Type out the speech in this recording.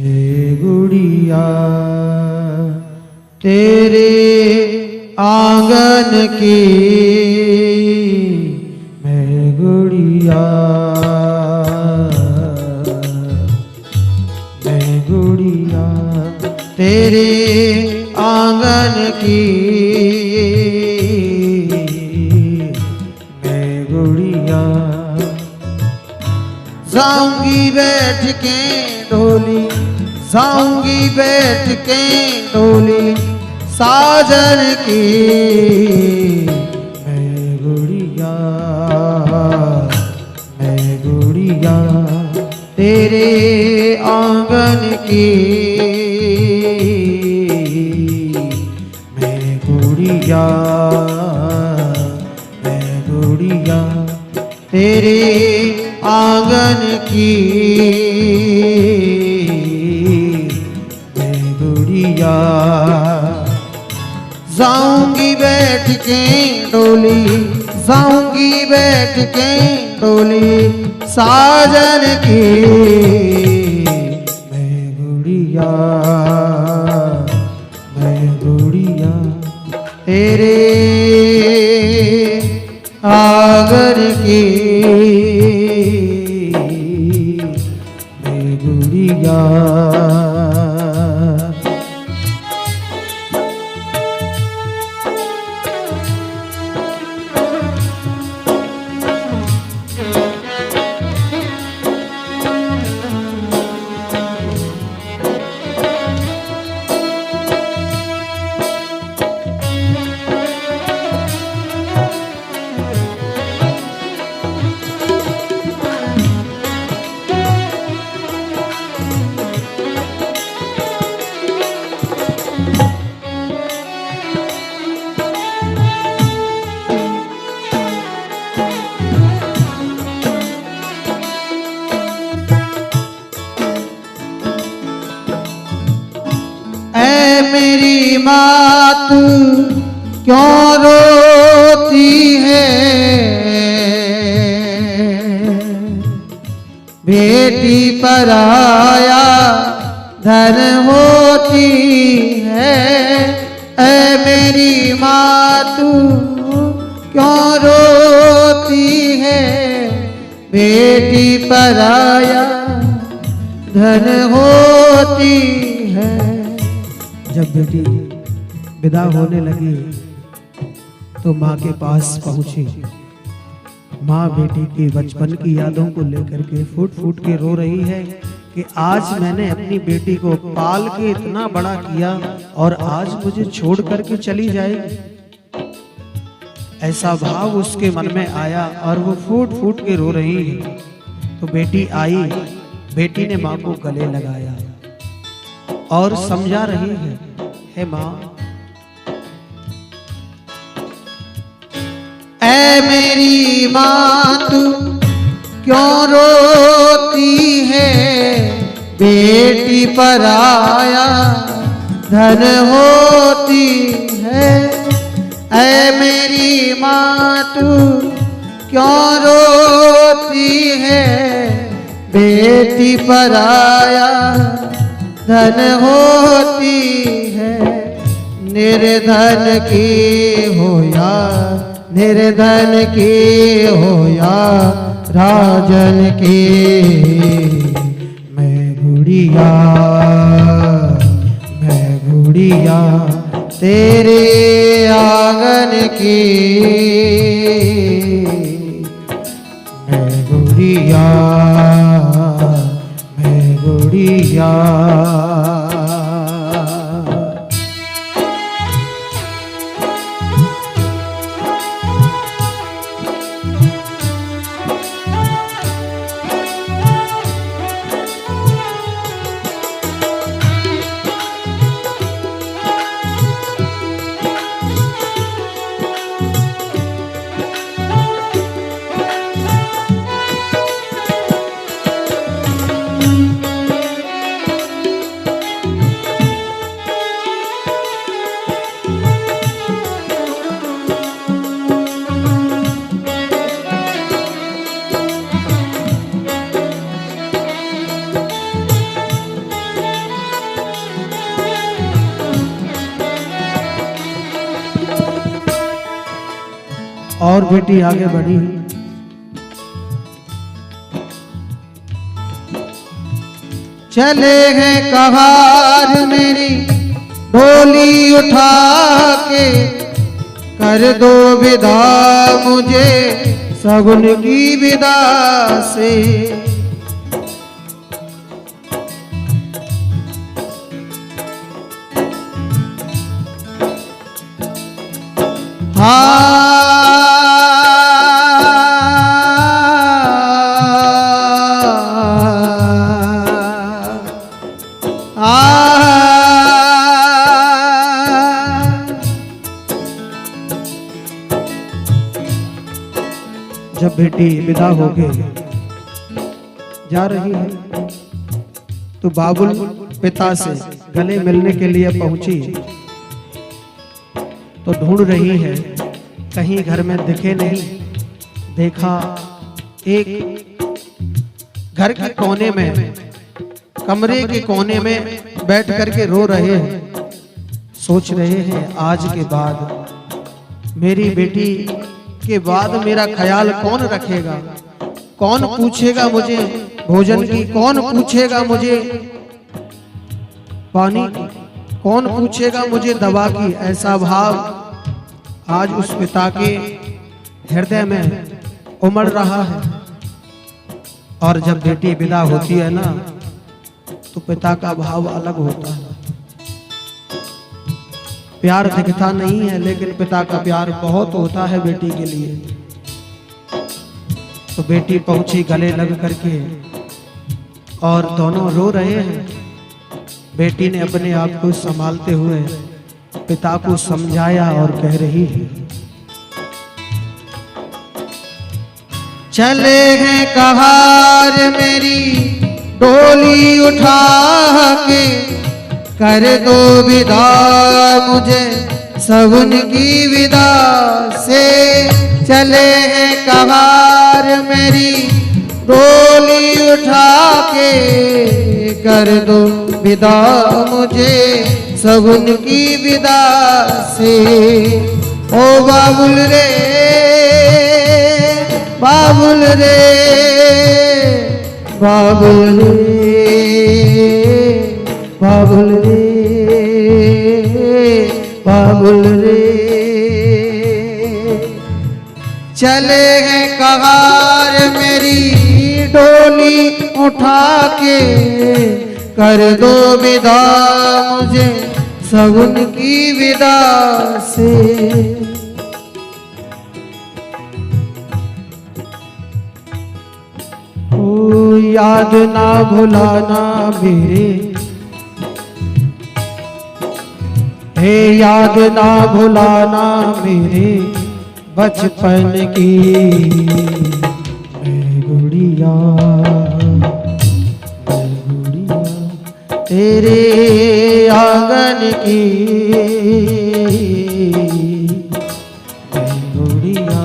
हे गुड़िया तेरे आंगन की मैं गुड़िया, मैं गुड़िया तेरे आंगन की मैं गुड़िया। जाऊंगी बैठ के डोली, जाऊंगी बैठ के डोली साजन की मैं गुड़िया, मैं गुड़िया तेरे आंगन की मैं गुड़िया, मैं गुड़िया तेरे आंगन की मैं गुड़िया। जाऊंगी बैठ के डोली, जाऊंगी बैठ के डोली साजन की मैं गुड़िया, मैं गुड़िया तेरे आंगन की मैं गुड़िया। मेरी माँ तू क्यों रोती है, बेटी पराया धन होती है। ऐ मेरी माँ तू क्यों रोती है, बेटी पराया धन होती है। जब बेटी विदा होने लगी तो माँ के पास पहुंची। माँ बेटी की बचपन की यादों को लेकर के फूट फूट के रो रही है कि आज मैंने अपनी बेटी को पाल के इतना बड़ा किया और आज मुझे छोड़ करके चली जाएगी। ऐसा भाव उसके मन में आया और वो फूट फूट के रो रही है। तो बेटी आई, बेटी ने माँ को गले लगाया और समझा रही है, हे माँ ऐ मेरी माँ तू क्यों रोती है, बेटी पराया धन होती है। ऐ मेरी माँ तू क्यों रोती है, बेटी पराया धन होती है। निर्धन की हो या, निर्धन की हो या राजन की मैं गुड़िया, मैं गुड़िया तेरे आंगन की मैं गुड़िया, मैं गुड़िया। और बेटी आगे बढ़ी। चले हैं कहार मेरी डोली उठा के, कर दो विदा मुझे सगुन की विदा से। जब बेटी विदा होके जा रही है तो बाबुल पिता से गले मिलने के लिए पहुंची तो ढूंढ रही है, कहीं घर में दिखे नहीं। देखा एक घर के कोने में, कमरे के कोने में बैठ करके रो रहे हैं। सोच रहे हैं आज के बाद, मेरी बेटी के बाद मेरा ख्याल कौन रखेगा, कौन पूछेगा मुझे भोजन की, कौन पूछेगा मुझे पानी की, कौन पूछेगा मुझे दवा की। ऐसा भाव आज उस पिता के हृदय में उमड़ रहा है। और जब बेटी विदा होती है ना, तो पिता का भाव अलग होता है। प्यार दिखता नहीं है, लेकिन पिता का प्यार बहुत होता है बेटी के लिए। तो बेटी पहुंची गले लग करके और दोनों रो रहे हैं। बेटी ने अपने आप को संभालते हुए पिता को समझाया और कह रही है, चले हैं कहार मेरी डोली उठा के, कर दो विदा मुझे सगुन की विदा से। चले हैं कहार मेरी डोली उठा के, कर दो विदा मुझे सगुन की विदा से। ओ बाबुल रे, बाबुल रे, बाबुल रे, बाबुल रे, बाबुल रे। चले हैं कहार मेरी डोली उठा के, कर दो विदा मुझे सगुन की विदा से। ओ याद ना भुलाना मेरे, हे याद ना भुलाना मेरे बचपन की गुड़िया, तेरे आंगन की गुड़िया।